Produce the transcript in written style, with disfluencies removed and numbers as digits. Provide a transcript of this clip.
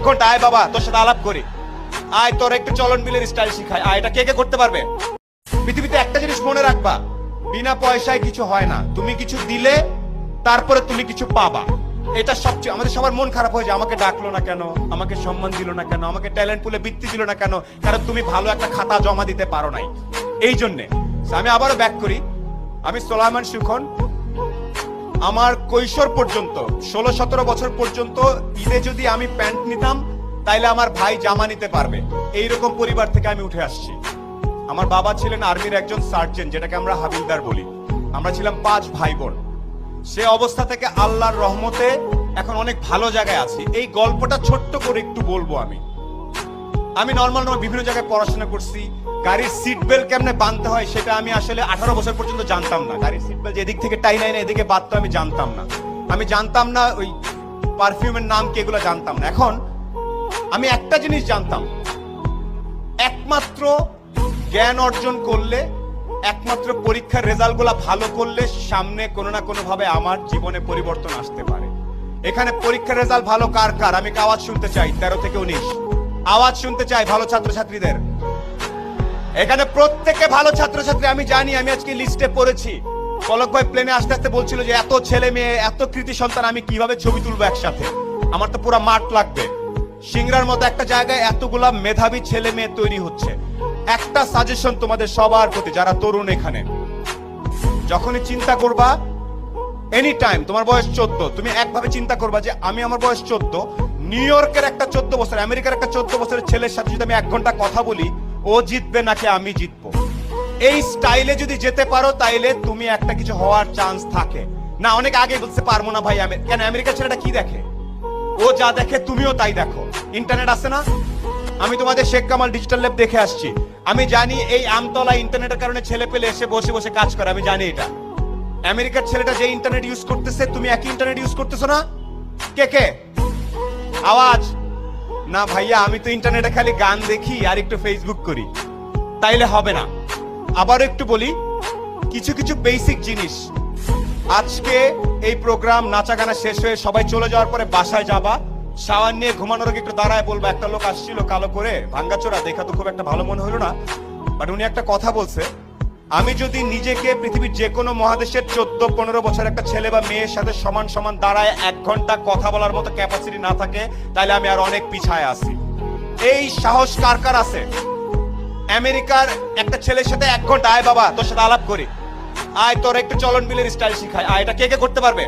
ঘন্টা আয় বাবা তোর সাথে আলাপ করি, আয় তোর একটু চলন বিলের স্টাইল শিখায়, আয়। এটা কে কে করতে পারবে? পৃথিবীতে একটা জিনিস মনে রাখবা, বিনা পয়সায় কিছু হয় না। তুমি কিছু দিলে তারপরে তুমি কিছু পাবা। এটা সবচেয়ে আমাদের সবার মন খারাপ হয়ে যায়, আমাকে ডাকলো না কেন, আমাকে সম্মান দিল না কেন, আমাকে ট্যালেন্ট পুলে বৃত্তি দিল না কেন, কারণ তুমি ভালো একটা খাতা জমা দিতে পারো নাই। এই জন্যে আমি আবারও ব্যাক করি, আমি সোলাইমান সুখন। আমার কৈশোর পর্যন্ত 16-17 বছর পর্যন্ত ঈদে যদি আমি প্যান্ট নিতাম তাইলে আমার ভাই জামা নিতে পারবে, এইরকম পরিবার থেকে আমি উঠে আসছি। আমার বাবা ছিলেন আর্মির একজন সার্জেন্ট, যেটাকে আমরা হাবিলদার বলি। আমরা ছিলাম 5 ভাই বোন। সে অবস্থা থেকে আল্লাহর রহমতে এখন অনেক ভালো জায়গায় আছি। এই গল্পটা ছোট্ট করে একটু বলবো। আমি নর্মাল বিভিন্ন জায়গায় পড়াশোনা করছি। গাড়ির সিট বেল্ট কেমনে বাঁধতে হয় সেটা আমি আসলে 18 বছর পর্যন্ত জানতাম না। গাড়ির সিট বেল্ট এদিক থেকে টাই নাই না এদিকে বাঁধতে আমি জানতাম না। আমি জানতাম না ওই পারফিউমের নাম কি, এগুলো জানতাম না। এখন আমি একটা জিনিস জানতাম, একমাত্র জ্ঞান অর্জন করলে, একমাত্র পরীক্ষার রেজাল্ট গুলা ভালো করলে সামনে কোনো না কোনো ভাবে আমার জীবনে পরিবর্তন আসতে পারে। এখানে পরীক্ষার রেজাল্ট ভালো কার কার আমি আওয়াজ শুনতে চাই। 13 থেকে 19 আওয়াজ শুনতে চাই ভালো ছাত্রছাত্রীদের। এখানে প্রত্যেকে ভালো ছাত্রছাত্রী আমি জানি। আমি আজকে লিস্টে পড়েছি, পলক ভাই প্লেনে আস্তে আস্তে বলছিল যে এত ছেলে মেয়ে, এত কৃতি সন্তান আমি কিভাবে ছবি তুলবো একসাথে, আমার তো পুরো মাঠ লাগবে। সিংড়ার মতো একটা জায়গায় এতগুলা মেধাবী ছেলে মেয়ে তৈরি হচ্ছে। একটা সাজেশন তোমাদের সবার প্রতি, যারা তরুণ, এখানে যখনই চিন্তা করবা, এনি টাইম, তোমার বয়স 14, তুমি একভাবে চিন্তা করবা যে আমি, আমার বয়স 14, নিউ ইয়র্কের একটা 14 বছর, আমেরিকার একটা 14 বছরের ছেলের সাথে যদি আমি 1 ঘন্টা কথা বলি, ও জিতবে নাকি আমি জিতবো। এই স্টাইলে যদি যেতে পারো তাইলে তুমি একটা কিছু হওয়ার চান্স থাকে। না, অনেক আগে বলতে পারবো না ভাই, কেন আমেরিকার ছেলেটা কি দেখে, ও যা দেখে তুমিও তাই দেখো। ইন্টারনেট আছে না, আমি তোমাদের শেখ কামাল ডিজিটাল ল্যাব দেখে আসছি। আমি জানি এই আমতলা ইন্টারনেটের কারণে ছেলে পেলে এসে বসে বসে কাজ করে, আমি জানি এটা। আমেরিকার ছেলেটা যে ইন্টারনেট ইউজ করতেছে তুমি একই ইন্টারনেট ইউজ করতেছো না? কে কে আওয়াজ? না ভাইয়া, আমি তো ইন্টারনেটে খালি গান দেখি আর একটু ফেসবুক করি, তাইলে হবে না। আবার একটু বলি কিছু কিছু বেসিক জিনিস। আজকে এই প্রোগ্রাম নাচা গানা শেষ হয়ে সবাই চলে যাওয়ার পরে বাসায় যাবা, শাওয়ার নিয়ে ঘুমানোর আগে একটু দাঁড়ায় বলবো, একটা লোক আসছিল কালো করে, ভাঙ্গাচোরা, দেখা তো খুব একটা ভালো মনে হলো না, বাট উনি একটা কথা বলছে, আমি যদি নিজেকে পৃথিবীর যে কোনো মহাদেশের 14-15 বছর একটা ছেলে বা মেয়ের সাথে সমান সমান দাঁড়ায় 1 ঘন্টা কথা বলার মতো ক্যাপাসিটি না থাকে, তাহলে আমি আর অনেক পিছায় আছি। এই সাহস কার কার আছে? আমেরিকার একটা ছেলের সাথে 1 ঘন্টা আয় বাবা তোর সাথে আলাপ করি, আয় তোর একটু চলন বিলের স্টাইল শিখায়, আয়। এটা কে কে করতে পারবে?